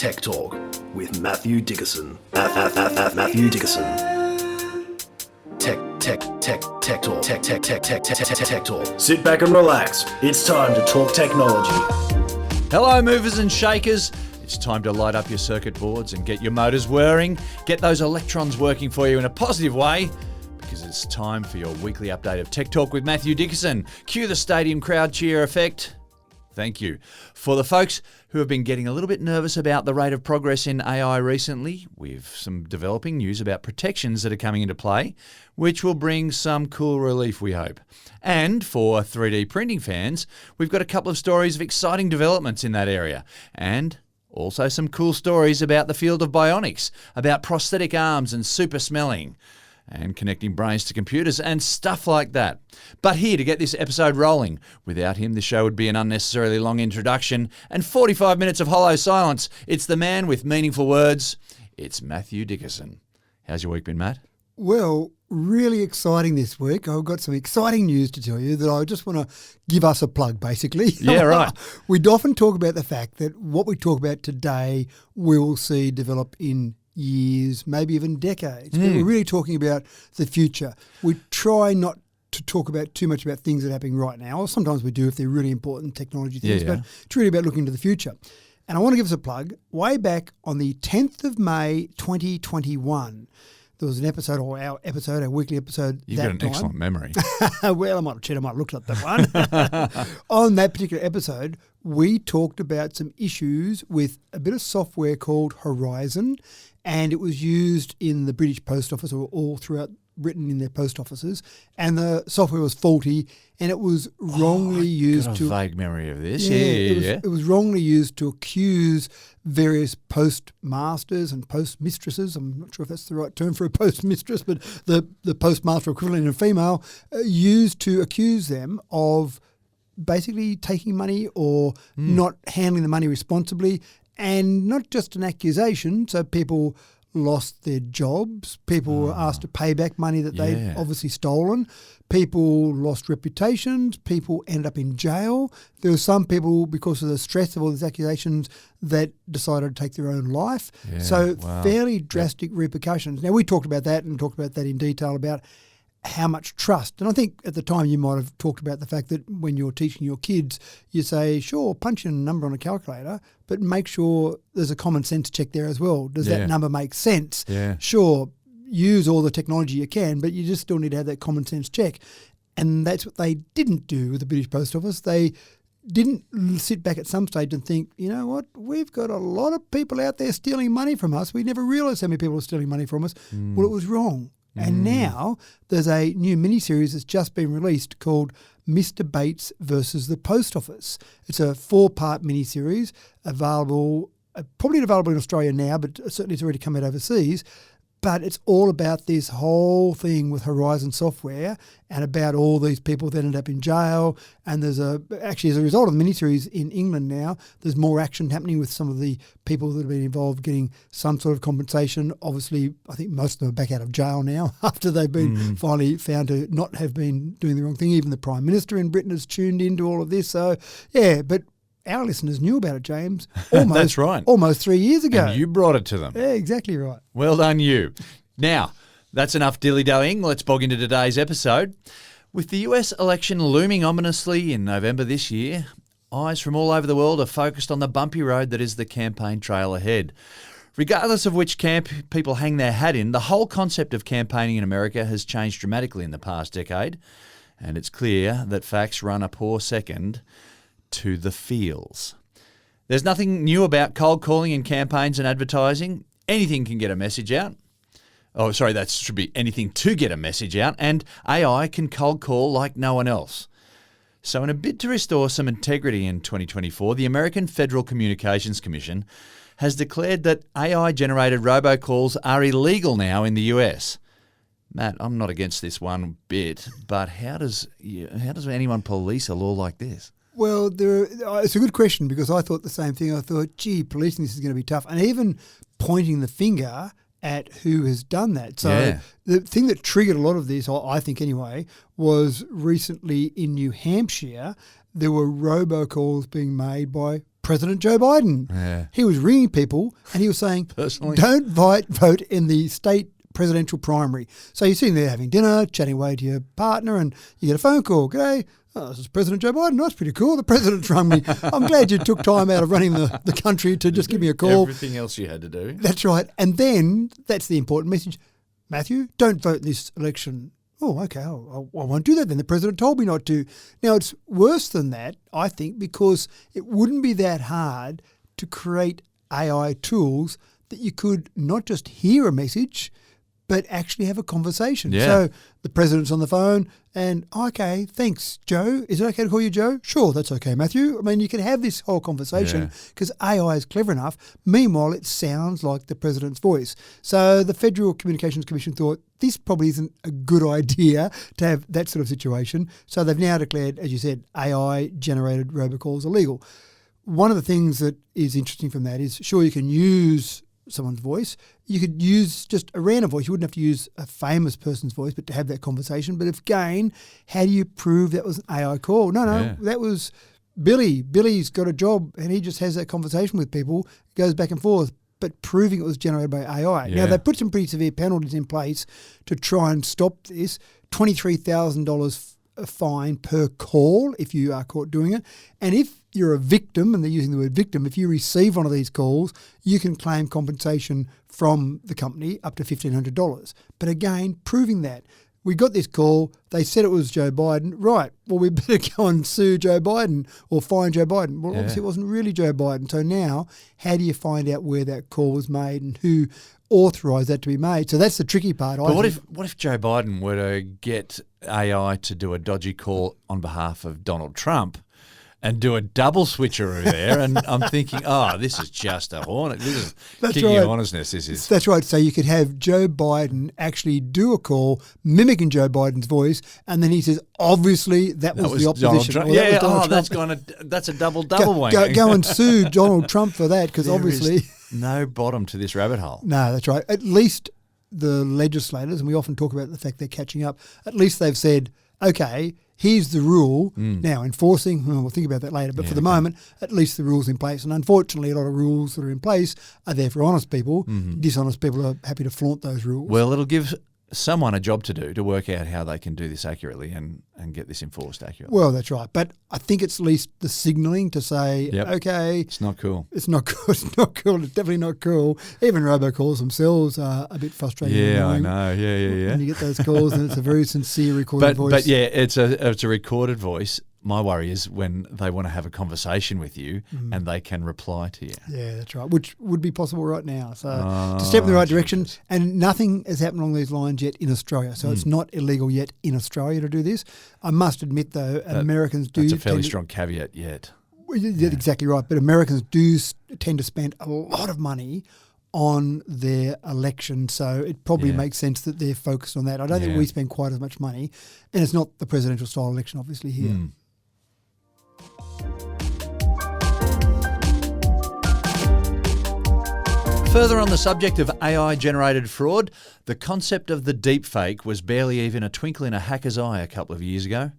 Tech Talk with Matthew Dickerson. Matthew Dickerson. Tech Talk. Sit back and relax. It's time to talk technology. Hello, movers and shakers. It's time to light up your circuit boards and get your motors whirring. Get those electrons working for you in a positive way, because it's time for your weekly update of Tech Talk with Matthew Dickerson. Cue the stadium crowd cheer effect. Thank you. For the folks who have been getting a little bit nervous about the rate of progress in AI recently, we've some developing news about protections that are coming into play, which will bring some cool relief, we hope. And for 3D printing fans, we've got a couple of stories of exciting developments in that area. And also some cool stories about the field of bionics, about prosthetic arms and super smelling, and connecting brains to computers and stuff like that. But here to get this episode rolling. Without him, the show would be an unnecessarily long introduction and 45 minutes of hollow silence. It's the man with meaningful words. It's Matthew Dickerson. How's your week been, Matt? Well, really exciting this week. I've got some exciting news to tell you that I just want to give us a plug, basically. Yeah, right. We'd often talk about the fact that what we talk about today we will see develop in years, maybe even decades. But we're really talking about the future. We try not to talk about too much about things that are happening right now, or sometimes we do if they're really important technology things, but it's really about looking to the future. And I want to give us a plug. Way back on the 10th of May 2021, there was an episode, or our weekly episode. You've got an excellent memory. Well, I might have looked at that one. On that particular episode, we talked about some issues with a bit of software called Horizon, and it was used in the British Post Office, or all throughout Britain in their post offices, and the software was faulty, and it was wrongly used got a to... vague memory of this. It was wrongly used to accuse various postmasters and postmistresses. I'm not sure if that's the right term for a postmistress, but the postmaster equivalent in female, used to accuse them of basically taking money or not handling the money responsibly, and not just an accusation. So people lost their jobs. People were asked to pay back money that they'd obviously stolen. People lost reputations. People ended up in jail. There were some people, because of the stress of all these accusations, that decided to take their own life. Yeah, so fairly drastic repercussions. Now, we talked about that and talked about that in detail about how much trust. And I think at the time you might have talked about the fact that when you're teaching your kids, you say, sure, punch in a number on a calculator, but make sure there's a common sense check there as well. Does that number make sense? Yeah. Sure, use all the technology you can, but you just still need to have that common sense check. And that's what they didn't do with the British Post Office. They didn't sit back at some stage and think, you know what, we've got a lot of people out there stealing money from us. We never realised how many people were stealing money from us. Well, it was wrong. And now there's a new miniseries that's just been released called Mr. Bates versus the Post Office. It's a 4-part miniseries available, probably available in Australia now, but certainly it's already come out overseas. But it's all about this whole thing with Horizon Software and about all these people that ended up in jail. And there's actually, as a result of the miniseries in England now, there's more action happening with some of the people that have been involved getting some sort of compensation. Obviously, I think most of them are back out of jail now after they've been finally found to not have been doing the wrong thing. Even the Prime Minister in Britain has tuned into all of this. So, but our listeners knew about it, James. Almost, that's right. Almost 3 years ago. And you brought it to them. Yeah, exactly right. Well done, you. Now, that's enough dilly-dallying. Let's bog into today's episode. With the US election looming ominously in November this year, eyes from all over the world are focused on the bumpy road that is the campaign trail ahead. Regardless of which camp people hang their hat in, the whole concept of campaigning in America has changed dramatically in the past decade, and it's clear that facts run a poor second to the feels. There's nothing new about cold calling in campaigns and advertising. Anything can get a message out. Oh, sorry, that should be anything to get a message out, and AI can cold call like no one else. So in a bid to restore some integrity in 2024, the American Federal Communications Commission has declared that AI-generated robocalls are illegal now in the US. Matt, I'm not against this one bit, but how does anyone police a law like this? Well, it's a good question, because I thought the same thing. I thought, gee, policing this is going to be tough. And even pointing the finger at who has done that. So the thing that triggered a lot of this, I think anyway, was recently in New Hampshire, there were robocalls being made by President Joe Biden. Yeah. He was ringing people and he was saying, Personally? don't vote in the state presidential primary. So you're sitting there having dinner, chatting away to your partner, and you get a phone call. G'day, this is President Joe Biden. That's pretty cool. The president's rung me. I'm glad you took time out of running the country to just give me a call. Everything else you had to do. That's right. And then that's the important message. Matthew, don't vote in this election. Oh, okay, I won't do that then. The president told me not to. Now, it's worse than that, I think, because it wouldn't be that hard to create AI tools that you could not just hear a message, but actually have a conversation. Yeah. So the president's on the phone and, okay, thanks, Joe. Is it okay to call you Joe? Sure, that's okay, Matthew. I mean, you can have this whole conversation because AI is clever enough. Meanwhile, it sounds like the president's voice. So the Federal Communications Commission thought this probably isn't a good idea to have that sort of situation. So they've now declared, as you said, AI-generated robocalls illegal. One of the things that is interesting from that is, sure, you can use someone's voice. You could use just a random voice. You wouldn't have to use a famous person's voice, but to have that conversation. But again, how do you prove that was an AI call? No, that was Billy. Billy's got a job and he just has that conversation with people, goes back and forth, but proving it was generated by AI. Yeah. Now, they put some pretty severe penalties in place to try and stop this. $23,000 a fine per call if you are caught doing it. And if you're a victim, and they're using the word victim, if you receive one of these calls, you can claim compensation from the company up to $1,500. But again, proving that. We got this call, they said it was Joe Biden. Right, well, we better go and sue Joe Biden or fine Joe Biden. Well, obviously it wasn't really Joe Biden. So now, how do you find out where that call was made and who authorised that to be made? So that's the tricky part. But what if Joe Biden were to get AI to do a dodgy call on behalf of Donald Trump and do a double switcheroo there? And I'm thinking, this is just a hornet. This is kicking your honestness. This is. That's right. So you could have Joe Biden actually do a call mimicking Joe Biden's voice, and then he says, obviously, that was the opposition. That's a double wank. Go and sue Donald Trump for that, because There obviously is no bottom to this rabbit hole. No, that's right. At least the legislators, and we often talk about the fact they're catching up, at least they've said, okay, here's the rule. Now, enforcing, we'll think about that later, but for the moment, at least the rule's in place. And unfortunately, a lot of rules that are in place are there for honest people. Dishonest people are happy to flaunt those rules. Well, it'll give someone a job to do to work out how they can do this accurately and get this enforced accurately. Well, that's right. But I think it's at least the signalling to say, okay. It's not cool. It's not cool. It's not cool. It's definitely not cool. Even robocalls themselves are a bit frustrating. Yeah, I know. Yeah. When you get those calls and it's a very sincere recorded voice. But yeah, it's a recorded voice. My worry is when they want to have a conversation with you and they can reply to you. Yeah, that's right, which would be possible right now. So to step in the right direction, and nothing has happened along these lines yet in Australia. So it's not illegal yet in Australia to do this. I must admit, though, Americans do... That's a fairly strong caveat yet. Yeah. Exactly right. But Americans do tend to spend a lot of money on their election, so it probably makes sense that they're focused on that. I don't think we spend quite as much money, and it's not the presidential style election, obviously, here. Further on the subject of AI-generated fraud, the concept of the deepfake was barely even a twinkle in a hacker's eye a couple of years ago.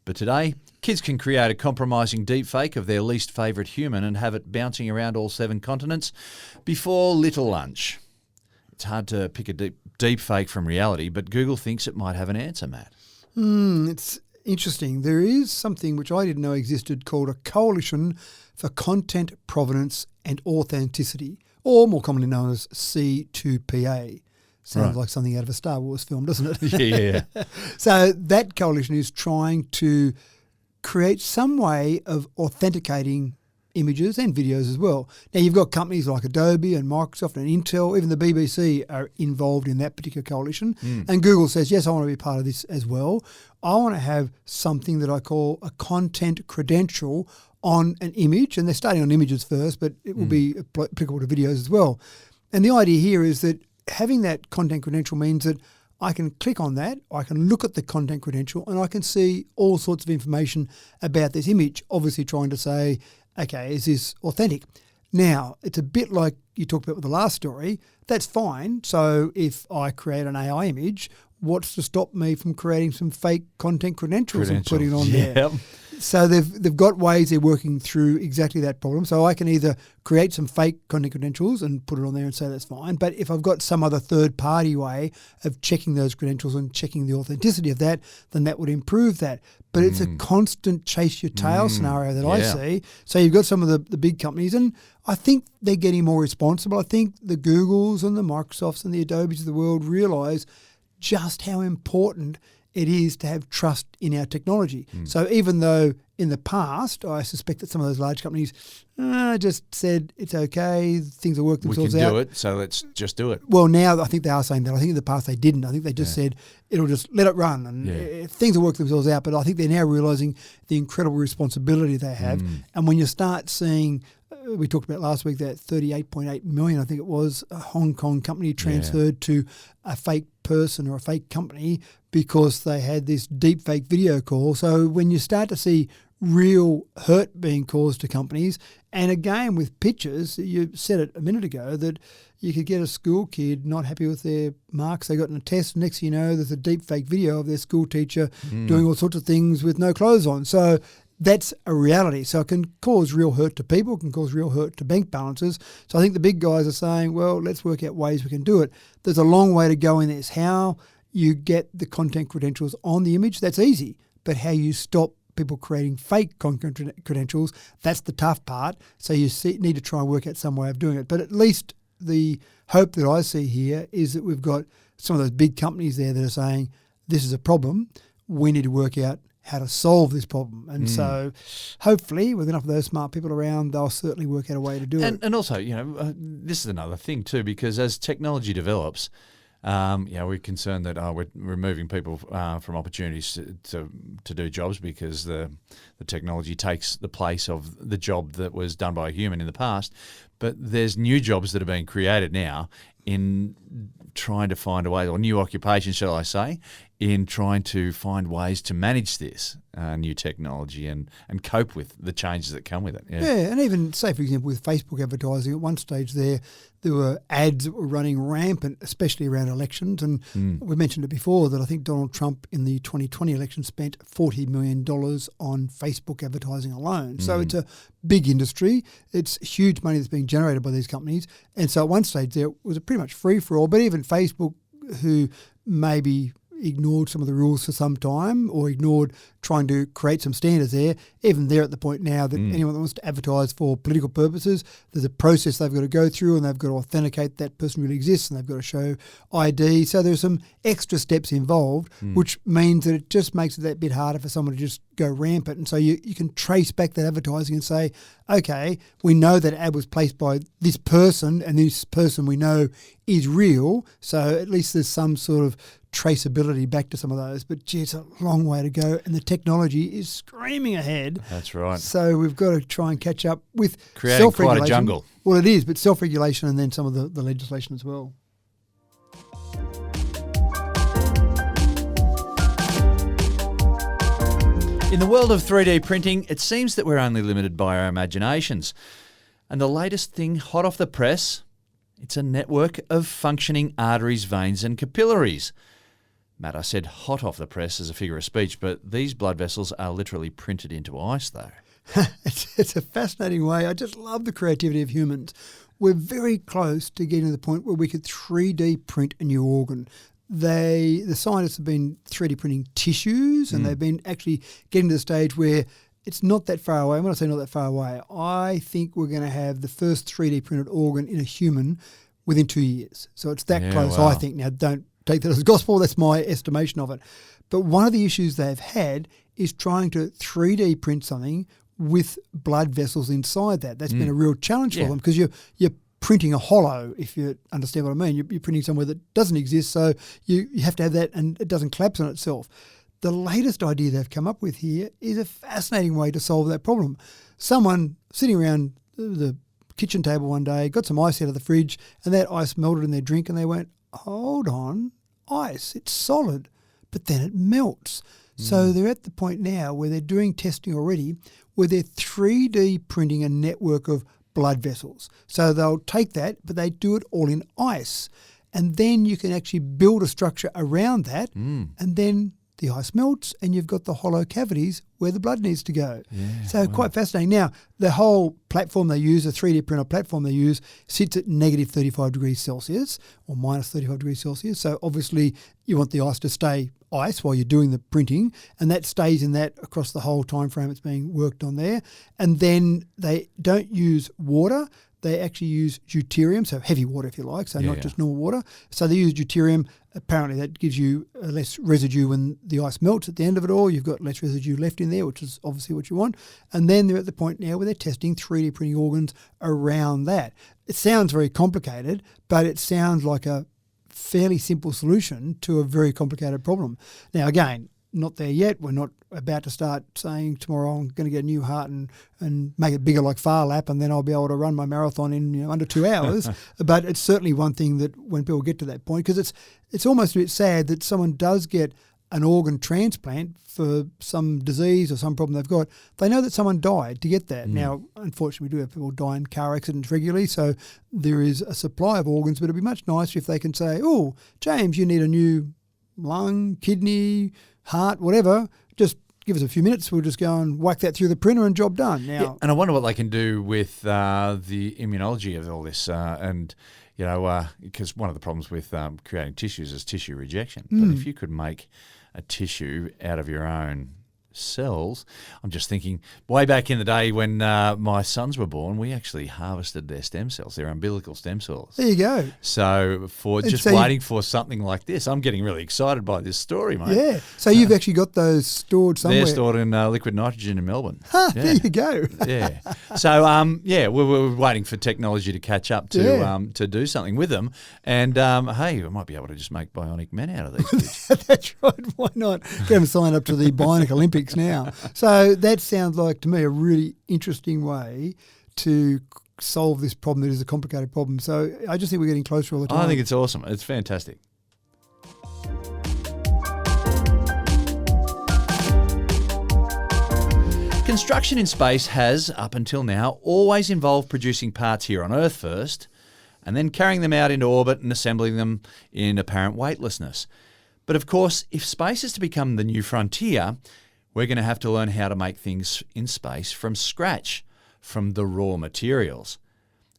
But today, kids can create a compromising deepfake of their least favourite human and have it bouncing around all 7 continents before little lunch. It's hard to pick a deepfake from reality, but Google thinks it might have an answer, Matt. It's interesting. There is something which I didn't know existed called a Coalition for Content Provenance and Authenticity, or more commonly known as C2PA. Sounds like something out of a Star Wars film, doesn't it? Yeah. So that coalition is trying to create some way of authenticating images and videos as well. Now, you've got companies like Adobe and Microsoft and Intel, even the BBC are involved in that particular coalition. And Google says, yes, I want to be part of this as well. I want to have something that I call a content credential on an image, and they're starting on images first, but it will be applicable to videos as well. And the idea here is that having that content credential means that I can click on that, I can look at the content credential, and I can see all sorts of information about this image, obviously trying to say, okay, is this authentic? Now, it's a bit like you talked about with the last story. That's fine. So if I create an AI image, what's to stop me from creating some fake content credentials and putting it on Yep. there? So they've got ways they're working through exactly that problem. So I can either create some fake content credentials and put it on there and say that's fine. But if I've got some other third-party way of checking those credentials and checking the authenticity of that, then that would improve that. But it's a constant chase your tail scenario that I see. So you've got some of the big companies, and I think they're getting more responsible. I think the Googles and the Microsofts and the Adobes of the world realise just how important it is to have trust in our technology. So even though in the past, I suspect that some of those large companies just said it's okay, things will work themselves out. We can do it, so let's just do it. Well, now I think they are saying that. I think in the past they didn't. I think they just said it'll just let it run and things will work themselves out. But I think they're now realising the incredible responsibility they have. And when you start seeing, we talked about last week that 38.8 million, I think it was, a Hong Kong company transferred to a fake person or a fake company because they had this deep fake video call. So when you start to see real hurt being caused to companies, and again with pictures, you said it a minute ago that you could get a school kid not happy with their marks they got in a test. Next thing you know, there's a deep fake video of their school teacher doing all sorts of things with no clothes on. So that's a reality. So it can cause real hurt to people, it can cause real hurt to bank balances. So I think the big guys are saying, well, let's work out ways we can do it. There's a long way to go in this. How you get the content credentials on the image, that's easy. But how you stop people creating fake content credentials, that's the tough part. So you need to try and work out some way of doing it. But at least the hope that I see here is that we've got some of those big companies there that are saying, this is a problem, we need to work out how to solve this problem. And so hopefully with enough of those smart people around, they'll certainly work out a way to do it. And also, this is another thing too, because as technology develops, we're concerned that we're removing people from opportunities to do jobs because the technology takes the place of the job that was done by a human in the past. But there's new jobs that are being created now in trying to find a way, or new occupations, shall I say, in trying to find ways to manage this new technology and cope with the changes that come with it. Yeah, and even, say, for example, with Facebook advertising, at one stage there were ads that were running rampant, especially around elections. And we mentioned it before that I think Donald Trump in the 2020 election spent $40 million on Facebook advertising alone. So it's a big industry. It's huge money that's being generated by these companies. And so at one stage there was a pretty much free-for-all. But even Facebook, who maybe ignored some of the rules for some time or ignored trying to create some standards there, even they're at the point now that anyone that wants to advertise for political purposes, there's a process they've got to go through and they've got to authenticate that person really exists and they've got to show ID. So there's some extra steps involved, which means that it just makes it that bit harder for someone to just go rampant. And so you can trace back that advertising and say, okay, we know that ad was placed by this person and this person we know is real. So at least there's some sort of traceability back to some of those. But gee, it's a long way to go and the technology is screaming ahead. That's right. So we've got to try and catch up with creating self-regulation. quite a jungle. Well, it is, but self-regulation and then some of the legislation as well. In the world of 3D printing, it seems that we're only limited by our imaginations. And the latest thing hot off the press, it's a network of functioning arteries, veins and capillaries. Matt, I said hot off the press as a figure of speech, but these blood vessels are literally printed into ice though. It's a fascinating way. I just love the creativity of humans. We're very close to getting to the point where we could 3D print a new organ. The scientists have been 3D printing tissues and they've been actually getting to the stage where it's not that far away. When I say not that far away, I think we're going to have the first 3D printed organ in a human within 2 years. So it's that close, wow. I think. Now, don't take that as gospel. That's my estimation of it. But one of the issues they've had is trying to 3D print something with blood vessels inside that. That's been a real challenge for them because you're printing a hollow, if you understand what I mean. You're printing somewhere that doesn't exist, so you have to have that and it doesn't collapse on itself. The latest idea they've come up with here is a fascinating way to solve that problem. Someone sitting around the kitchen table one day got some ice out of the fridge and that ice melted in their drink and they went, hold on, ice, it's solid, but then it melts. So they're at the point now where they're doing testing already where they're 3D printing a network of blood vessels. So they'll take that, but they do it all in ice. and then you can actually build a structure around that, and then the ice melts and you've got the hollow cavities where the blood needs to go. So quite fascinating. Now, the whole platform they use, the 3D printer platform they use, sits at negative 35 degrees Celsius or minus 35 degrees Celsius. So obviously you want the ice to stay ice while you're doing the printing, and that stays in that across the whole time frame it's being worked on there. And then they don't use water. They actually use deuterium, so heavy water if you like, so not just normal water. So they use deuterium. Apparently that gives you less residue when the ice melts at the end of it all. You've got less residue left in there, which is obviously what you want. And then they're at the point now where they're testing 3D printing organs around that. It sounds very complicated, but it sounds like a fairly simple solution to a very complicated problem. Now, again, not there yet. We're not about to start saying tomorrow I'm going to get a new heart and make it bigger like Far Lap, and then I'll be able to run my marathon in under 2 hours. But it's certainly one thing that when people get to that point, because it's almost a bit sad that someone does get an organ transplant for some disease or some problem they've got, they know that someone died to get that. Now, unfortunately, we do have people die in car accidents regularly, so there is a supply of organs, but it'd be much nicer if they can say, oh, James, you need a new lung, kidney, heart, whatever, just give us a few minutes. We'll just go and whack that through the printer and job done. Now, and I wonder what they can do with the immunology of all this, and because one of the problems with creating tissues is tissue rejection. But if you could make a tissue out of your own cells, I'm just thinking, way back in the day when my sons were born, we actually harvested their stem cells, their umbilical stem cells. There you go. So waiting for something like this, I'm getting really excited by this story, mate. Yeah. So you've actually got those stored somewhere. They're stored in liquid nitrogen in Melbourne. There you go. Yeah. So we're waiting for technology to catch up to do something with them. And hey, we might be able to just make bionic men out of these kids. That's right. Why not? Get them signed up to the Bionic Olympics now. So that sounds like, to me, a really interesting way to solve this problem that is a complicated problem. So I just think we're getting closer all the time. I think it's awesome. It's fantastic. Construction in space has, up until now, always involved producing parts here on Earth first and then carrying them out into orbit and assembling them in apparent weightlessness. But of course, if space is to become the new frontier, we're going to have to learn how to make things in space from scratch, from the raw materials.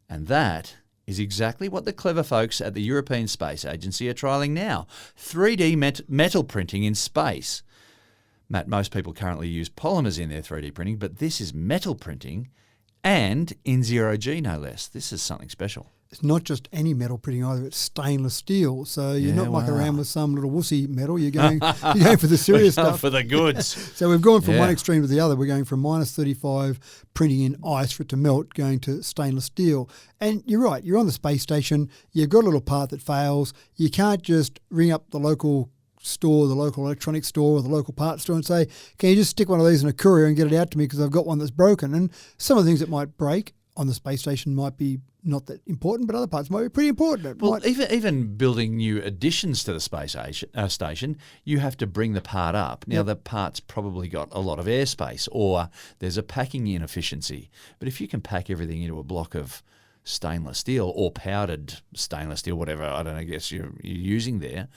And that is exactly what the clever folks at the European Space Agency are trialling now. 3D metal printing in space. Matt, most people currently use polymers in their 3D printing, but this is metal printing and in zero-G, no less. This is something special. It's not just any metal printing either, it's stainless steel. So you're not mucking around with some little wussy metal, you're going for the serious stuff. For the goods. So we've gone from one extreme to the other. We're going from minus 35, printing in ice for it to melt, going to stainless steel. And you're right, you're on the space station, you've got a little part that fails. You can't just ring up the local store, the local electronics store or the local parts store and say, can you just stick one of these in a courier and get it out to me because I've got one that's broken? And some of the things that might break on the space station might be not that important, but other parts might be pretty important. Even building new additions to the space station, you have to bring the part up. Now, the part's probably got a lot of airspace or there's a packing inefficiency. But if you can pack everything into a block of stainless steel or powdered stainless steel, whatever, I don't know, I guess you're using there,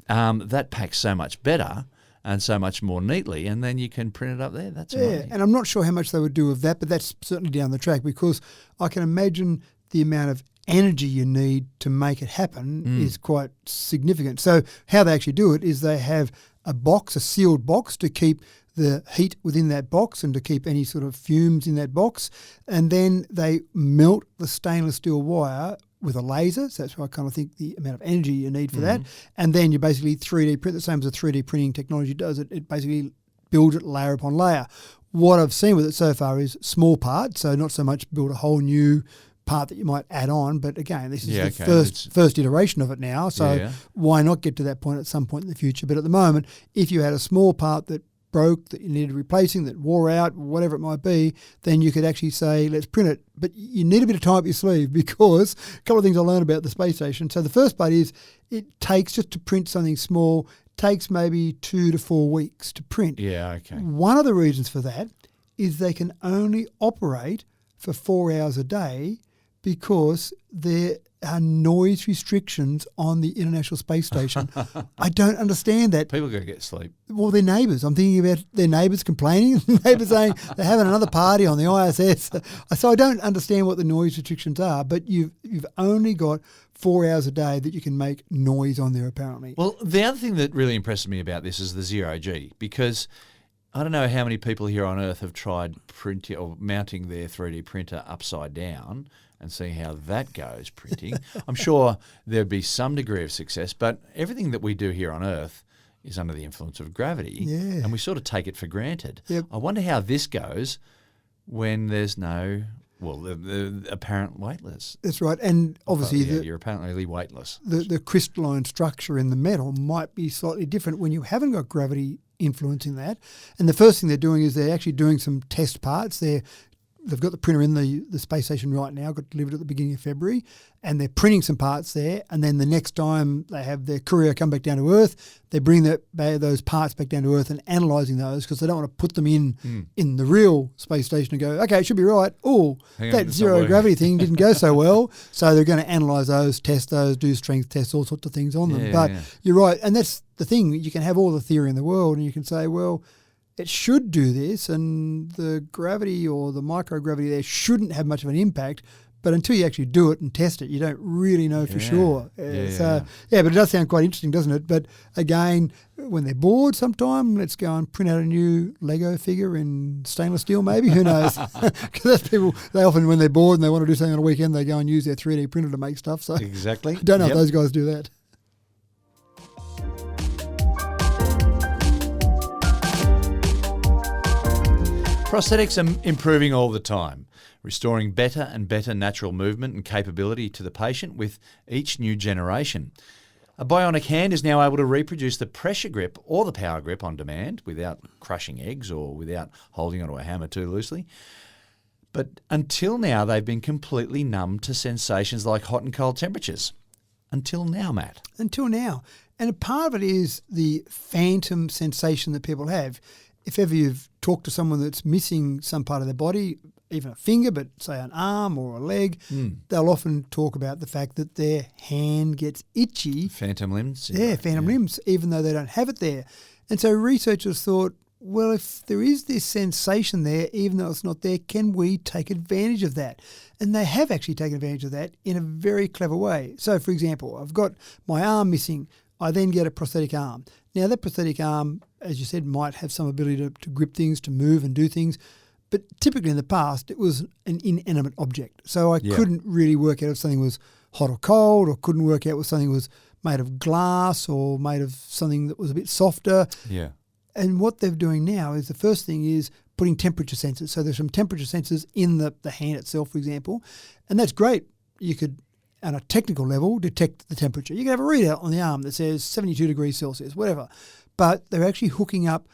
that packs so much better and so much more neatly, and then you can print it up there. That's amazing. And I'm not sure how much they would do with that, but that's certainly down the track, because I can imagine the amount of energy you need to make it happen is quite significant. So how they actually do it is they have a box, a sealed box, to keep the heat within that box and to keep any sort of fumes in that box, and then they melt the stainless steel wire with a laser. So that's why I kind of think the amount of energy you need for that. And then you basically 3D print, the same as the 3D printing technology does. It basically builds it layer upon layer. What I've seen with it so far is small parts, so not so much build a whole new part that you might add on, but again, this is the first iteration of it now, so why not get to that point at some point in the future? But at the moment, if you had a small part that broke, that you needed replacing, that wore out, whatever it might be, then you could actually say, let's print it. But you need a bit of time up your sleeve, because a couple of things I learned about the space station. So the first part is it takes, just to print something small, takes maybe 2 to 4 weeks to print. Yeah, okay. One of the reasons for that is they can only operate for 4 hours a day, because there are noise restrictions on the International Space Station. I don't understand that. People got to get sleep. Well, their neighbours. I'm thinking about their neighbours complaining. Neighbours saying they're having another party on the ISS. So I don't understand what the noise restrictions are, but you've only got 4 hours a day that you can make noise on there, apparently. Well, the other thing that really impresses me about this is the 0G, because I don't know how many people here on Earth have tried printing or mounting their 3D printer upside down and seeing how that goes printing. I'm sure there'd be some degree of success, but everything that we do here on Earth is under the influence of gravity, and we sort of take it for granted. Yep. I wonder how this goes when there's no, well, the apparent weightless. That's right. And obviously you're apparently weightless. The crystalline structure in the metal might be slightly different when you haven't got gravity influencing that. And the first thing they're doing is they're actually doing some test parts. They've got the printer in the space station right now, got delivered at the beginning of February, and they're printing some parts there. And then the next time they have their courier come back down to Earth, they bring those parts back down to Earth and analysing those, because they don't want to put them in the real space station and go, okay, it should be right. Oh, that zero gravity thing didn't go so well. So they're going to analyse those, test those, do strength tests, all sorts of things on them. But you're right. And that's the thing. You can have all the theory in the world and you can say, well, it should do this, and the gravity or the microgravity there shouldn't have much of an impact. But until you actually do it and test it, you don't really know for sure. But it does sound quite interesting, doesn't it? But again, when they're bored sometime, let's go and print out a new Lego figure in stainless steel maybe. Who knows? Because that's people, they often, when they're bored and they want to do something on a weekend, they go and use their 3D printer to make stuff. So exactly. I don't know if those guys do that. Prosthetics are improving all the time, restoring better and better natural movement and capability to the patient with each new generation. A bionic hand is now able to reproduce the pressure grip or the power grip on demand without crushing eggs or without holding onto a hammer too loosely. But until now, they've been completely numb to sensations like hot and cold temperatures. Until now, Matt. Until now. And a part of it is the phantom sensation that people have. If ever you've talked to someone that's missing some part of their body, even a finger, but say an arm or a leg, they'll often talk about the fact that their hand gets itchy. Phantom limbs? Yeah, phantom limbs, even though they don't have it there. And so researchers thought, well, if there is this sensation there, even though it's not there, can we take advantage of that? And they have actually taken advantage of that in a very clever way. So, for example, I've got my arm missing. I then get a prosthetic arm. Now, that prosthetic arm, as you said, might have some ability to grip things, to move and do things. But typically in the past, it was an inanimate object. So I couldn't really work out if something was hot or cold, or couldn't work out if something was made of glass or made of something that was a bit softer. Yeah. And what they're doing now is the first thing is putting temperature sensors. So there's some temperature sensors in the hand itself, for example. And that's great. You could, on a technical level, detect the temperature. You can have a readout on the arm that says 72 degrees Celsius, whatever. But they're actually hooking up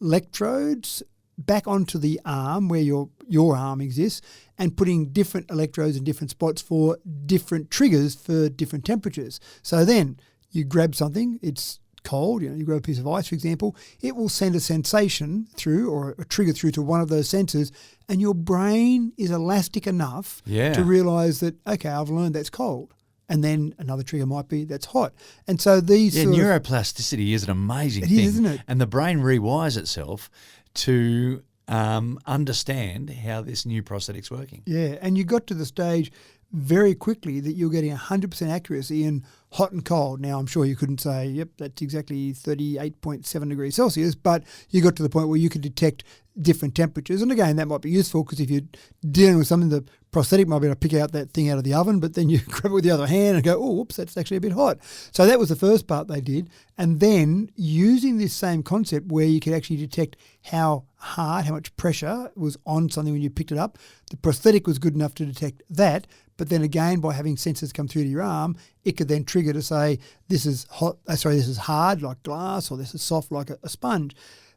electrodes back onto the arm where your arm exists, and putting different electrodes in different spots for different triggers for different temperatures. So then you grab something, it's cold, you grab a piece of ice, for example, it will send a sensation through or a trigger through to one of those sensors, and your brain is elastic enough to realise that, okay, I've learned that's cold. And then another trigger might be that's hot. And so these neuroplasticity is an amazing thing. It is, isn't it? And the brain rewires itself to understand how this new prosthetic's working. Yeah, and you got to the stage very quickly that you're getting 100% accuracy in hot and cold. Now, I'm sure you couldn't say, yep, that's exactly 38.7 degrees Celsius, but you got to the point where you could detect different temperatures. And again, that might be useful because if you're dealing with something, the prosthetic might be able to pick out that thing out of the oven, but then you grab it with the other hand and go, oh, whoops, that's actually a bit hot. So that was the first part they did. And then using this same concept where you could actually detect how hard, how much pressure was on something when you picked it up, the prosthetic was good enough to detect that. But then again, by having sensors come through to your arm, it could then trigger to say, this is hot, this is hard like glass, or this is soft like a sponge.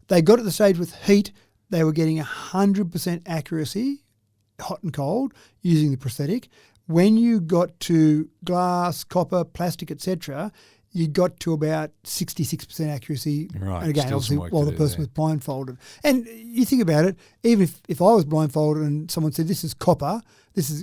They got to the stage with heat, they were getting 100% accuracy, hot and cold, using the prosthetic. When you got to glass, copper, plastic, etc., you got to about 66% accuracy. Right, And again, still some obviously, work while to the do person there. was blindfolded. And you think about it, even if I was blindfolded and someone said, this is copper,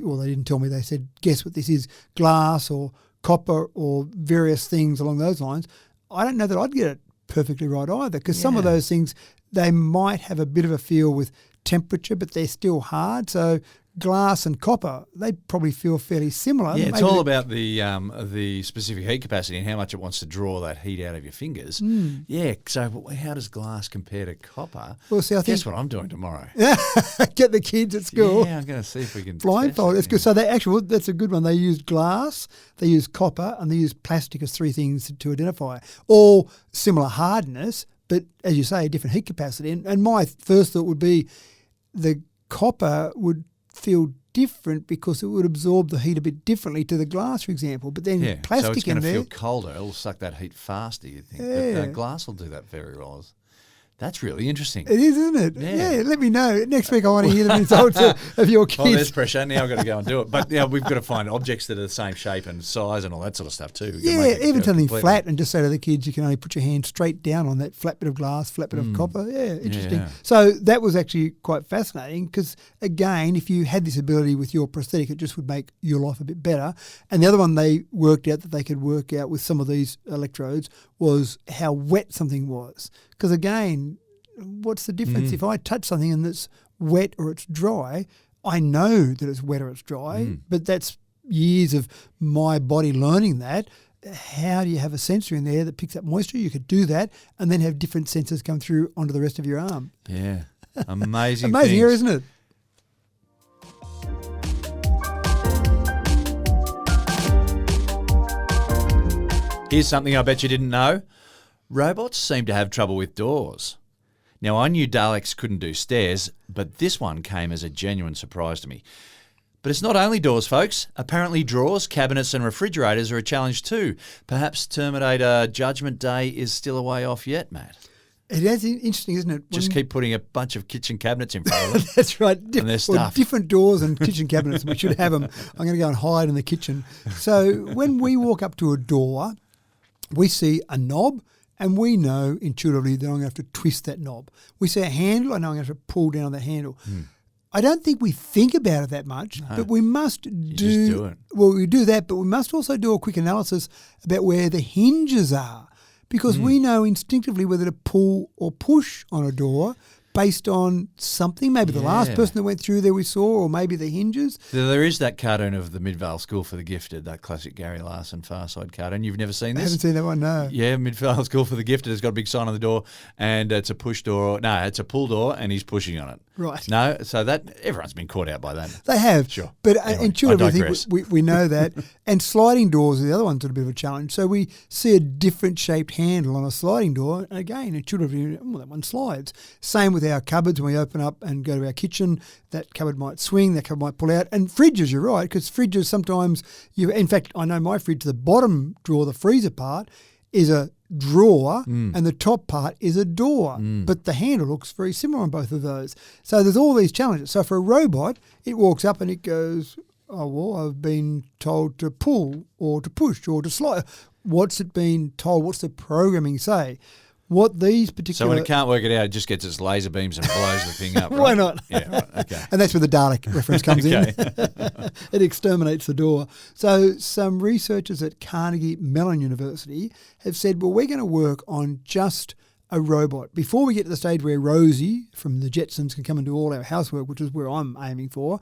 well, they didn't tell me, they said, guess what this is, glass or copper or various things along those lines, I don't know that I'd get it perfectly right either, because some of those things, they might have a bit of a feel with temperature, but they're still hard. So glass and copper, they probably feel fairly similar. Yeah, it's Maybe all about the specific heat capacity and how much it wants to draw that heat out of your fingers. Yeah, so how does glass compare to copper? Well, see, I think Guess what I'm doing tomorrow? get the kids at school. Yeah, I'm going to see if we can Blindfold. That's test it. good. So that's a good one. They use glass, they use copper, and they use plastic as three things to identify. All similar hardness, but as you say, a different heat capacity. And my first thought would be the copper would feel different because it would absorb the heat a bit differently to the glass, for example. But then Yeah, plastic so it's going in to there. feel colder. It'll suck that heat faster, you think. Yeah. But glass will do that very well. That's really interesting. It is, isn't it? Yeah. Let me know. Next week I want to hear the results of your Oh, there's kids. pressure. Now I've got to go and do it. But we've got to find objects that are the same shape and size and all that sort of stuff too. We can Yeah, make it even go something completely- flat, and just say to the kids, you can only put your hand straight down on that flat bit of glass, flat bit of copper. Yeah, interesting. Yeah. So that was actually quite fascinating because, again, if you had this ability with your prosthetic, it just would make your life a bit better. And the other one they worked out that they could work out with some of these electrodes was how wet something was. Because, again, what's the difference? If I touch something and it's wet or it's dry, I know that it's wet or it's dry, but that's years of my body learning that. How do you have a sensor in there that picks up moisture? You could do that and then have different sensors come through onto the rest of your arm. Yeah, amazing. Amazing things. here, isn't it? Here's something I bet you didn't know. Robots seem to have trouble with doors. Now, I knew Daleks couldn't do stairs, but this one came as a genuine surprise to me. But it's not only doors, folks. Apparently drawers, cabinets and refrigerators are a challenge too. Perhaps Terminator Judgment Day is still a way off yet, Matt. It is interesting, isn't it? Just keep putting a bunch of kitchen cabinets in front of them. That's right. And their stuff. Different doors and kitchen cabinets. We should have them. I'm going to go and hide in the kitchen. So when we walk up to a door, we see a knob and we know intuitively that I'm going to have to twist that knob. We see a handle, I know I'm going to have to pull down that handle. I don't think we think about it that much, but we must just do it. Well, we do that, but we must also do a quick analysis about where the hinges are, because we know instinctively whether to pull or push on a door based on something, maybe the last Yeah. person that went through there we saw, or maybe the hinges. There is that cartoon of the Midvale School for the Gifted, that classic Gary Larson Far Side cartoon. You've never seen I this? haven't seen that one, no. Yeah, Midvale School for the Gifted has got a big sign on the door, and it's a push door. No, it's a pull door, and he's pushing on it. Right. No, so that everyone's been caught out by that. They have. Sure. But Anyway, intuitively, I I think digress. we know that. And sliding doors are the other ones that are a bit of a challenge. So we see a different shaped handle on a sliding door. And again, intuitively, that one slides. Same with our cupboards. When we open up and go to our kitchen, that cupboard might swing, that cupboard might pull out. And fridges, you're right, because fridges sometimes, in fact, I know my fridge, the bottom drawer, the freezer part, is a drawer and the top part is a door. But the handle looks very similar on both of those. So there's all these challenges. So for a robot, it walks up and it goes, oh, well, I've been told to pull or to push or to slide. What's it been told? What's the programming say? What these So particular... when it can't work it out, it just gets its laser beams and blows the thing up. Right? Why not? Yeah, right, okay. And that's where the Dalek reference comes Okay. in. It exterminates the door. So some researchers at Carnegie Mellon University have said, well, we're going to work on just a robot. Before we get to the stage where Rosie from the Jetsons can come and do all our housework, which is where I'm aiming for,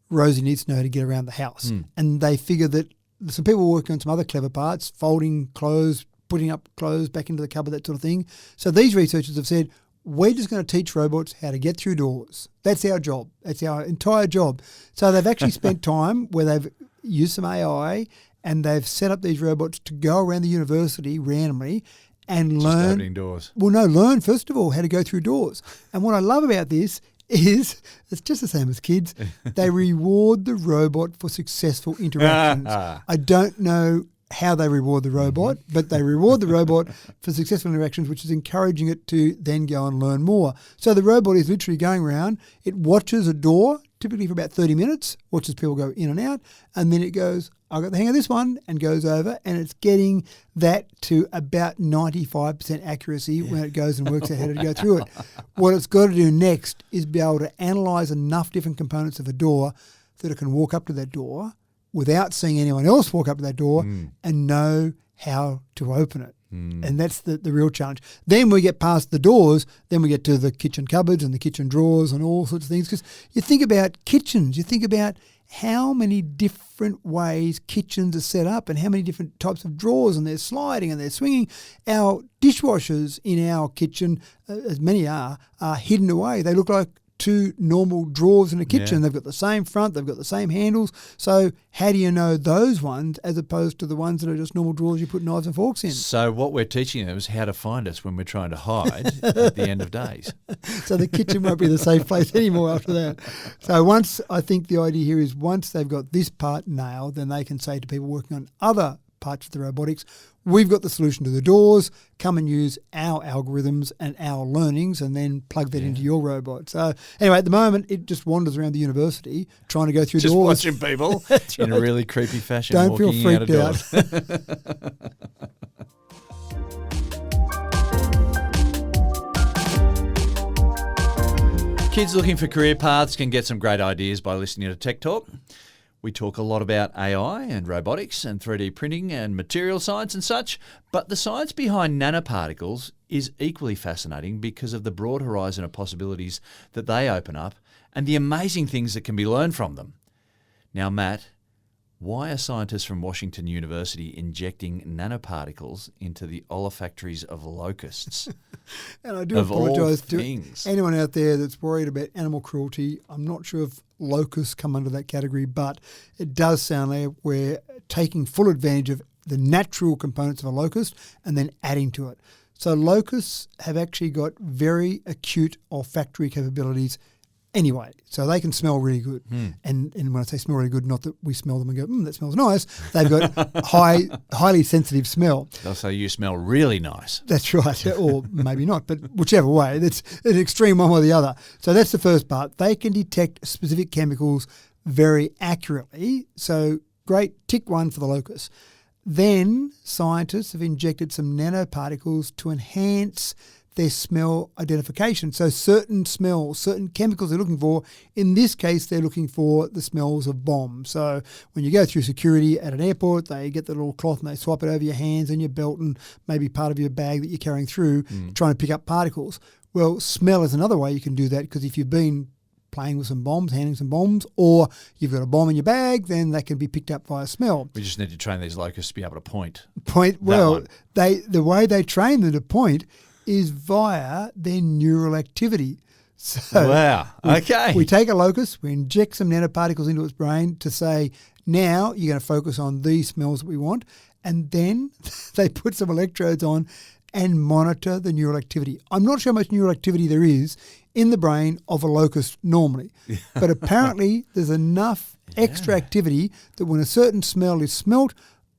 Rosie needs to know how to get around the house. And they figure that some people are working on some other clever parts, folding clothes, putting up clothes back into the cupboard, that sort of thing. So these researchers have said, we're just going to teach robots how to get through doors. That's our job. That's our entire job. So they've actually spent time where they've used some AI and they've set up these robots to go around the university randomly and Just learn. opening doors. Well, no, learn first of all how to go through doors. And what I love about this is it's just the same as kids. They reward the robot for successful interactions. I don't know how they reward the robot, but they reward the robot for successful interactions, which is encouraging it to then go and learn more. So the robot is literally going around, it watches a door, typically for about 30 minutes, watches people go in and out, and then it goes, I got the hang of this one, and goes over, and it's getting that to about 95% accuracy when it goes and works out how to go through it. What it's got to do next is be able to analyse enough different components of a door that it can walk up to that door without seeing anyone else walk up to that door and know how to open it. And that's the real challenge. Then we get past the doors, then we get to the kitchen cupboards and the kitchen drawers and all sorts of things. Because you think about kitchens, you think about how many different ways kitchens are set up and how many different types of drawers, and they're sliding and they're swinging. Our dishwashers in our kitchen, as many are hidden away. They look like two normal drawers in a kitchen. They've got the same front, they've got the same handles. So how do you know those ones as opposed to the ones that are just normal drawers you put knives and forks in? So what we're teaching them is how to find us when we're trying to hide at the end of days. So the kitchen won't be the safe place anymore after that. So I think the idea here is once they've got this part nailed, then they can say to people working on other parts of the robotics, we've got the solution to the doors, come and use our algorithms and our learnings and then plug that into your robot. So anyway, at the moment, it just wanders around the university trying to go through just doors. Just watching people in a really creepy fashion. Don't feel walking freaked out. Kids looking for career paths can get some great ideas by listening to Tech Talk. We talk a lot about AI and robotics and 3D printing and material science and such, but the science behind nanoparticles is equally fascinating because of the broad horizon of possibilities that they open up and the amazing things that can be learned from them. Now, Matt, why are scientists from Washington University injecting nanoparticles into the olfactories of locusts? And I do apologise to anyone out there that's worried about animal cruelty. I'm not sure if locusts come under that category, but it does sound like we're taking full advantage of the natural components of a locust and then adding to it. So locusts have actually got very acute olfactory capabilities anyway, so they can smell really good. And when I say smell really good, not that we smell them and go, that smells nice. They've got highly sensitive smell. They'll say you smell really nice. That's right, or maybe not, but whichever way. That's an extreme one or the other. So that's the first part. They can detect specific chemicals very accurately. So great, tick one for the locust. Then scientists have injected some nanoparticles to enhance their smell identification. So certain smells, certain chemicals they're looking for, in this case, they're looking for the smells of bombs. So when you go through security at an airport, they get the little cloth and they swap it over your hands and your belt and maybe part of your bag that you're carrying through, trying to pick up particles. Well, smell is another way you can do that, because if you've been playing with some bombs, handling some bombs, or you've got a bomb in your bag, then that can be picked up via smell. We just need to train these locusts to be able to point. Well, the way they train them to point is via their neural activity. So wow. Okay. We take a locust, we inject some nanoparticles into its brain to say, now you're going to focus on these smells that we want, and then they put some electrodes on and monitor the neural activity. I'm not sure how much neural activity there is in the brain of a locust normally, but apparently there's enough extra activity that when a certain smell is smelt,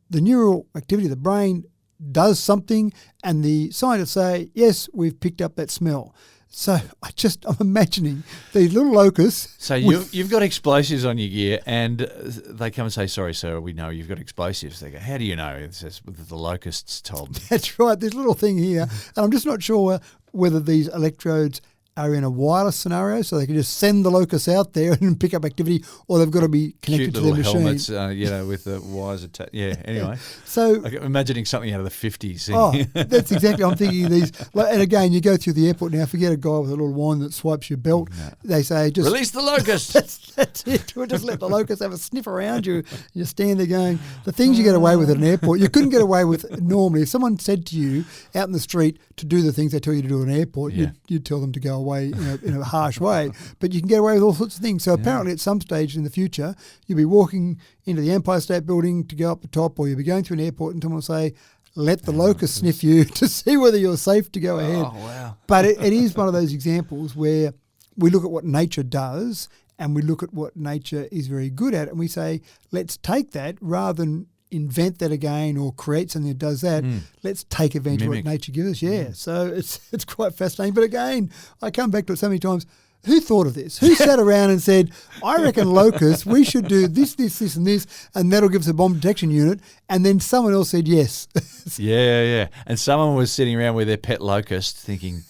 the neural activity of the brain does something, and the scientists say, yes, we've picked up that smell. So I'm imagining these little locusts. So you've got explosives on your gear, and they come and say, sorry, sir, we know you've got explosives. They go, how do you know? It says, the locusts told me. That's right, this little thing here. And I'm just not sure whether these electrodes are in a wireless scenario, so they can just send the locusts out there and pick up activity, or they've got to be connected to their machine. Helmets, with the wires attached. Yeah, anyway. So I'm imagining something out of the 50s. Oh, that's exactly, I'm thinking of these. And again, you go through the airport now, forget a guy with a little wand that swipes your belt. No. They say, just release the locust. That's it. We'll just let the locusts have a sniff around you. You stand there going, the things you get away with at an airport, you couldn't get away with normally. If someone said to you out in the street to do the things they tell you to do at an airport, you'd tell them to go away in a harsh way. But you can get away with all sorts of things. So apparently at some stage in the future, you'll be walking into the Empire State Building to go up the top, or you'll be going through an airport and someone will say, let the locust sniff you to see whether you're safe to go ahead. Oh, wow. But it is one of those examples where we look at what nature does and we look at what nature is very good at, and we say, let's take that rather than invent that again or create something that does that. Let's take advantage of what nature gives us. Yeah. So it's quite fascinating. But again, I come back to it so many times. Who thought of this? Who sat around and said, I reckon Locusts, we should do this, and this, and that'll give us a bomb detection unit. And then someone else said yes. Yeah. And someone was sitting around with their pet locust thinking,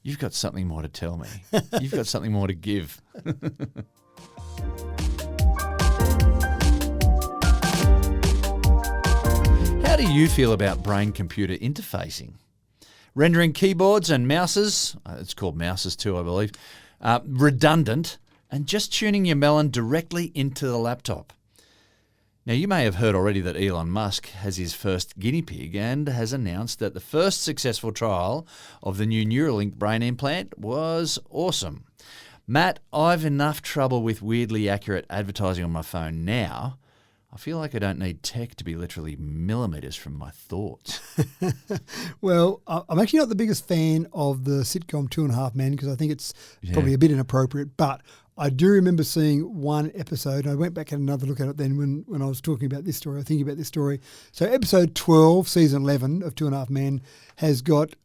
you've got something more to tell me. You've got something more to give. How do you feel about brain-computer interfacing? Rendering keyboards and mouses, it's called mouses too, I believe, redundant, and just tuning your melon directly into the laptop. Now, you may have heard already that Elon Musk has his first guinea pig and has announced that the first successful trial of the new Neuralink brain implant was awesome. Matt, I've enough trouble with weirdly accurate advertising on my phone now. I feel like I don't need tech to be literally millimetres from my thoughts. Well, I'm actually not the biggest fan of the sitcom 2.5 Men because I think it's probably a bit inappropriate. But I do remember seeing one episode, and I went back and had another look at it then when I was talking about this story, thinking about this story. So episode 12, season 11 of 2.5 Men has got,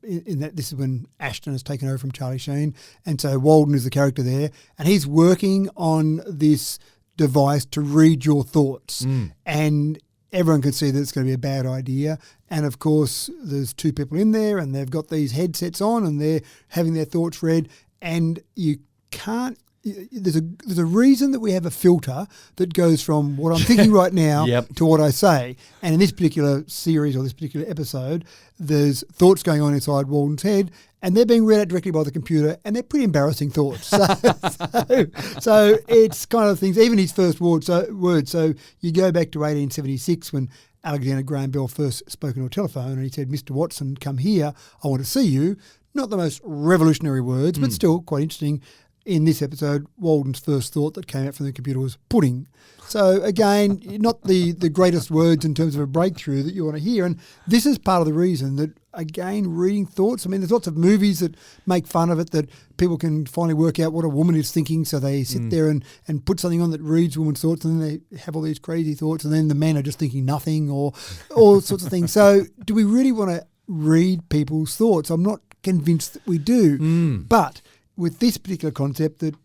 in that this is when Ashton has taken over from Charlie Sheen. And so Walden is the character there. And he's working on this device to read your thoughts. And everyone can see that it's going to be a bad idea. And of course, there's two people in there and they've got these headsets on and they're having their thoughts read. And you can't, there's a reason that we have a filter that goes from what I'm thinking right now to what I say. And in this particular series or this particular episode, there's thoughts going on inside Walden's head and they're being read out directly by the computer and they're pretty embarrassing thoughts. So it's kind of things, even his first word. So you go back to 1876 when Alexander Graham Bell first spoke on a telephone and he said, Mr. Watson, come here, I want to see you. Not the most revolutionary words, but still quite interesting. In this episode, Walden's first thought that came out from the computer was pudding. So again, not the greatest words in terms of a breakthrough that you want to hear. And this is part of the reason that, again, reading thoughts, I mean, there's lots of movies that make fun of it, that people can finally work out what a woman is thinking. So they sit there and put something on that reads women's thoughts and then they have all these crazy thoughts and then the men are just thinking nothing or all sorts of things. So do we really want to read people's thoughts? I'm not convinced that we do. But with this particular concept that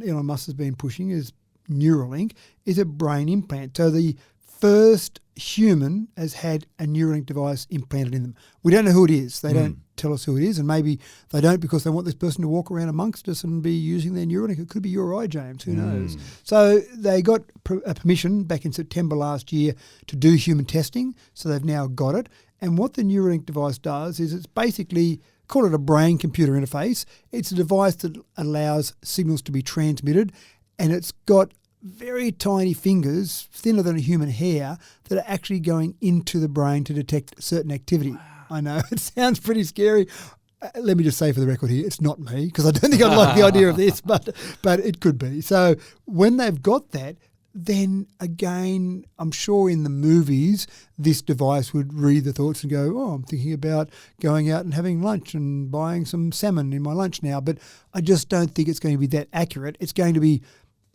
Elon Musk has been pushing is Neuralink, is a brain implant. So the first human has had a Neuralink device implanted in them. We don't know who it is. They don't tell us who it is, and maybe they don't because they want this person to walk around amongst us and be using their Neuralink. It could be you or I, James. Who knows? So they got a permission back in September last year to do human testing, so they've now got it. And what the Neuralink device does is it's basically, call it a brain-computer interface. It's a device that allows signals to be transmitted, and it's got very tiny fingers, thinner than a human hair, that are actually going into the brain to detect certain activity. Wow. I know, it sounds pretty scary. Let me just say for the record here, it's not me, because I don't think I like the idea of this, but it could be. So when they've got that, then again, I'm sure in the movies, this device would read the thoughts and go, oh, I'm thinking about going out and having lunch and buying some salmon in my lunch now. But I just don't think it's going to be that accurate. It's going to be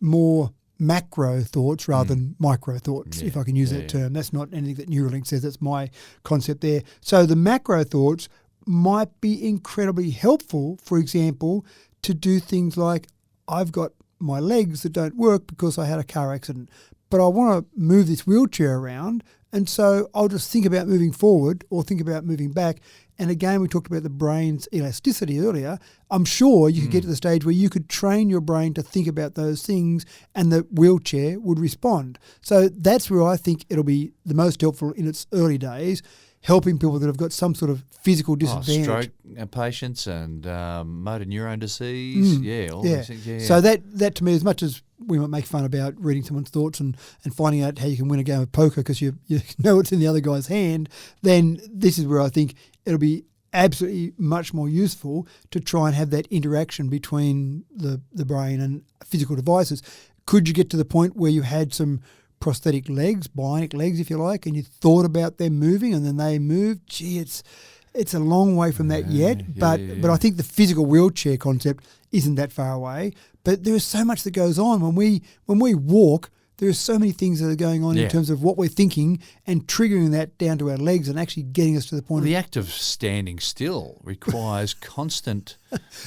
more macro thoughts rather than micro thoughts, if I can use that term. That's not anything that Neuralink says. That's my concept there. So the macro thoughts might be incredibly helpful, for example, to do things like, I've got my legs that don't work because I had a car accident, but I want to move this wheelchair around, and so I'll just think about moving forward or think about moving back. And again, we talked about the brain's elasticity earlier. I'm sure you could get to the stage where you could train your brain to think about those things and the wheelchair would respond. So that's where I think it'll be the most helpful in its early days, helping people that have got some sort of physical disadvantage. Stroke patients and motor neuron disease, all these things. Yeah. So that to me, as much as we might make fun about reading someone's thoughts and finding out how you can win a game of poker because you know what's in the other guy's hand, then this is where I think it'll be absolutely much more useful to try and have that interaction between the brain and physical devices. Could you get to the point where you had some prosthetic legs, bionic legs, if you like, and you thought about them moving and then they moved? Gee, it's a long way from that yet, but I think the physical wheelchair concept isn't that far away. But there is so much that goes on when we walk. there are so many things that are going on in terms of what we're thinking and triggering that down to our legs and actually getting us to the point The act of standing still requires constant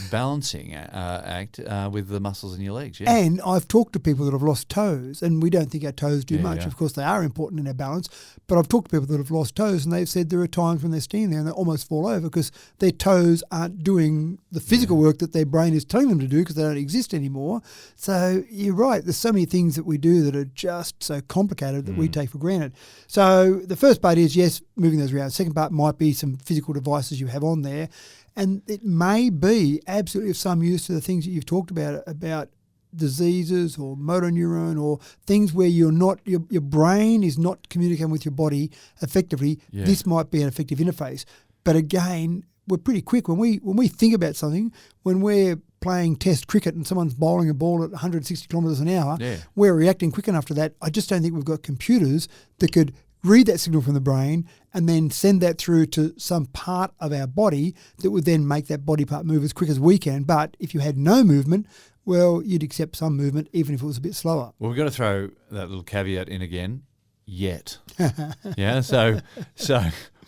balancing act with the muscles in your legs. Yeah. And I've talked to people that have lost toes, and we don't think our toes do much. Yeah. Of course, they are important in our balance, but I've talked to people that have lost toes, and they've said there are times when they're standing there and they almost fall over because their toes aren't doing the physical work that their brain is telling them to do because they don't exist anymore. So you're right. There's so many things that we do that are just so complicated that we take for granted. So the first part is, yes, moving those around. The second part might be some physical devices you have on there. And it may be absolutely of some use to the things that you've talked about diseases or motor neuron or things where you're not, your brain is not communicating with your body effectively. Yeah. This might be an effective interface. But again, we're pretty quick. When we think about something, when we're playing test cricket and someone's bowling a ball at 160 kilometres an hour, we're reacting quick enough to that. I just don't think we've got computers that could read that signal from the brain and then send that through to some part of our body that would then make that body part move as quick as we can. But if you had no movement, well, you'd accept some movement even if it was a bit slower. Well, we've got to throw that little caveat in again. Yet. Yeah, so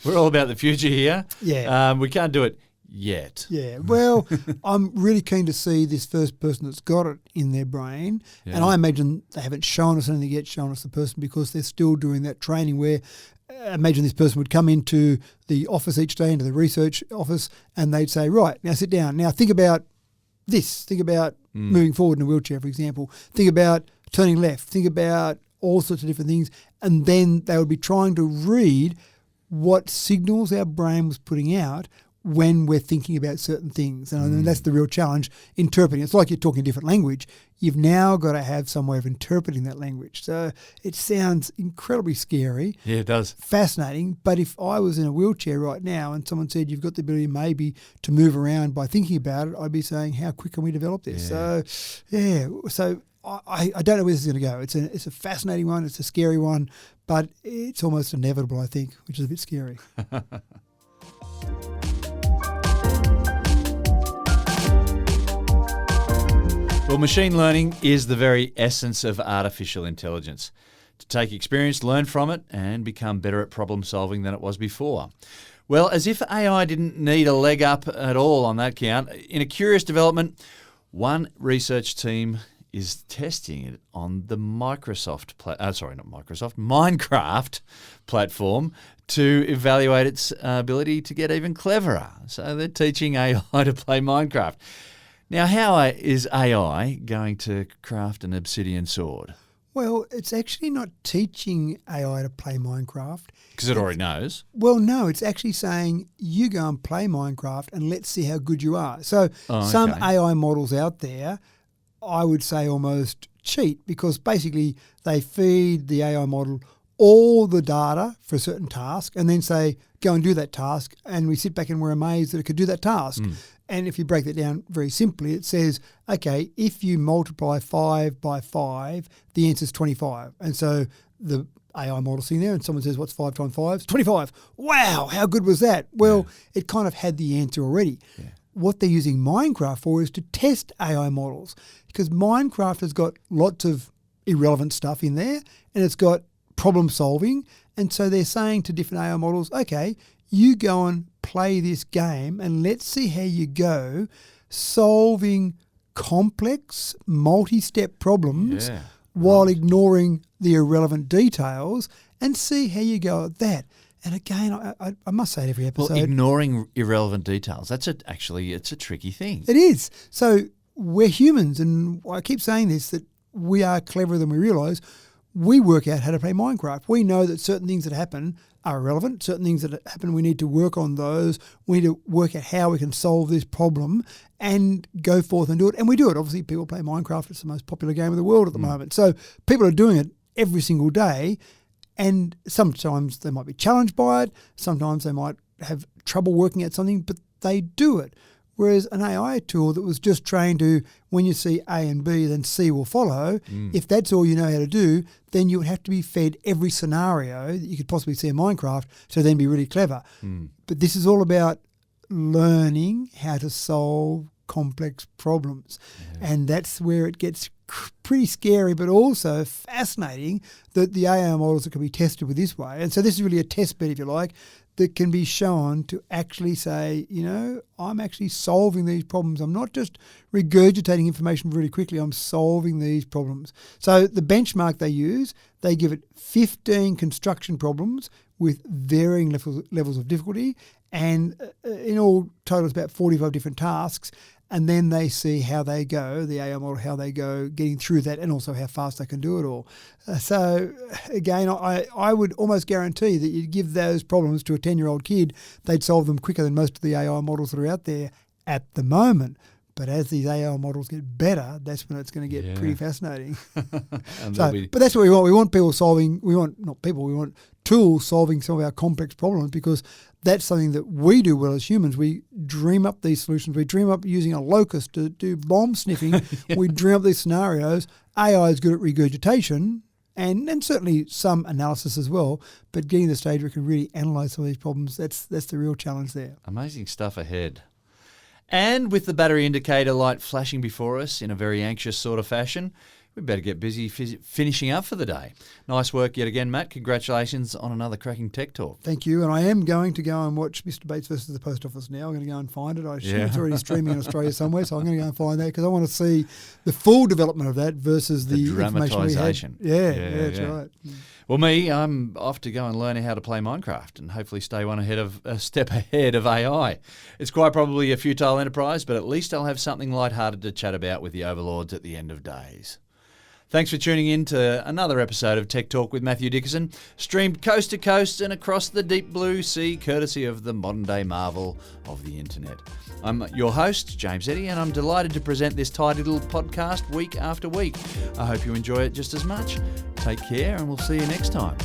we're all about the future here. Yeah. We can't do it yet. Yeah, well, I'm really keen to see this first person that's got it in their brain. Yeah. And I imagine they haven't shown us anything yet, shown us the person, because they're still doing that training where imagine this person would come into the office each day, into the research office, and they'd say, right, now sit down. Now think about this. Think about moving forward in a wheelchair, for example. Think about turning left. Think about all sorts of different things. And then they would be trying to read what signals our brain was putting out when we're thinking about certain things. And I mean, that's the real challenge, interpreting. It's like you're talking a different language. You've now got to have some way of interpreting that language. So it sounds incredibly scary. Yeah, it does. Fascinating. But if I was in a wheelchair right now and someone said you've got the ability maybe to move around by thinking about it, I'd be saying, how quick can we develop this? Yeah. So I don't know where this is going to go. It's a fascinating one. It's a scary one. But it's almost inevitable, I think, which is a bit scary. Well, machine learning is the very essence of artificial intelligence. To take experience, learn from it, and become better at problem solving than it was before. Well, as if AI didn't need a leg up at all on that count, in a curious development, one research team is testing it on the Minecraft platform to evaluate its ability to get even cleverer. So they're teaching AI to play Minecraft. Now, how is AI going to craft an obsidian sword? Well, it's actually not teaching AI to play Minecraft. Because it already knows. Well, no, it's actually saying you go and play Minecraft and let's see how good you are. So some AI models out there, I would say almost cheat, because basically they feed the AI model all the data for a certain task and then say, go and do that task. And we sit back and we're amazed that it could do that task. And if you break that down very simply, it says, okay, if you multiply 5 by 5, the answer is 25. And so the AI model sitting there and someone says, what's 5 times 5? It's 25. Wow, how good was that? Well, it kind of had the answer already. Yeah. What they're using Minecraft for is to test AI models, because Minecraft has got lots of irrelevant stuff in there and it's got problem solving. And so they're saying to different AI models, okay, you go and play this game and let's see how you go solving complex multi-step problems while ignoring the irrelevant details, and see how you go at that. And again, I must say it every episode. Well, ignoring irrelevant details, it's a tricky thing. It is. So we're humans, and I keep saying this, that we are cleverer than we realise. We work out how to play Minecraft. We know that certain things that happen are irrelevant. Certain things that happen, we need to work on those. We need to work out how we can solve this problem and go forth and do it. And we do it. Obviously, people play Minecraft. It's the most popular game in the world at the moment. So people are doing it every single day. And sometimes they might be challenged by it. Sometimes they might have trouble working out something, but they do it. Whereas an AI tool that was just trained to, when you see A and B, then C will follow, if that's all you know how to do, then you would have to be fed every scenario that you could possibly see in Minecraft to then be really clever. But this is all about learning how to solve complex problems. And that's where it gets pretty scary, but also fascinating that the AI models that can be tested with this way. And so this is really a test bed, if you like, that can be shown to actually say, I'm actually solving these problems. I'm not just regurgitating information really quickly. I'm solving these problems. So the benchmark they use, they give it 15 construction problems with varying levels of difficulty, and in all total it's about 45 different tasks. And then they see how they go, the AI model, how they go getting through that, and also how fast they can do it all. So again, I would almost guarantee that you'd give those problems to a 10-year-old kid, they'd solve them quicker than most of the AI models that are out there at the moment. But as these AI models get better, that's when it's going to get pretty fascinating. But that's what we want. We want people solving, we want tools solving some of our complex problems, because that's something that we do well as humans. We dream up these solutions. We dream up using a locust to do bomb sniffing. We dream up these scenarios. AI is good at regurgitation and certainly some analysis as well. But getting to the stage where we can really analyse some of these problems, that's the real challenge there. Amazing stuff ahead. And with the battery indicator light flashing before us in a very anxious sort of fashion, we better get busy finishing up for the day. Nice work yet again, Matt. Congratulations on another cracking tech talk. Thank you. And I am going to go and watch Mr. Bates versus the Post Office now. I'm going to go and find it. I assume it's already streaming in Australia somewhere, so I'm going to go and find that because I want to see the full development of that versus the dramatisation. Yeah, that's right. Well, me, I'm off to go and learn how to play Minecraft and hopefully stay a step ahead of AI. It's quite probably a futile enterprise, but at least I'll have something lighthearted to chat about with the overlords at the end of days. Thanks for tuning in to another episode of Tech Talk with Matthew Dickerson, streamed coast to coast and across the deep blue sea, courtesy of the modern-day marvel of the internet. I'm your host, James Eddy, and I'm delighted to present this tidy little podcast week after week. I hope you enjoy it just as much. Take care, and we'll see you next time.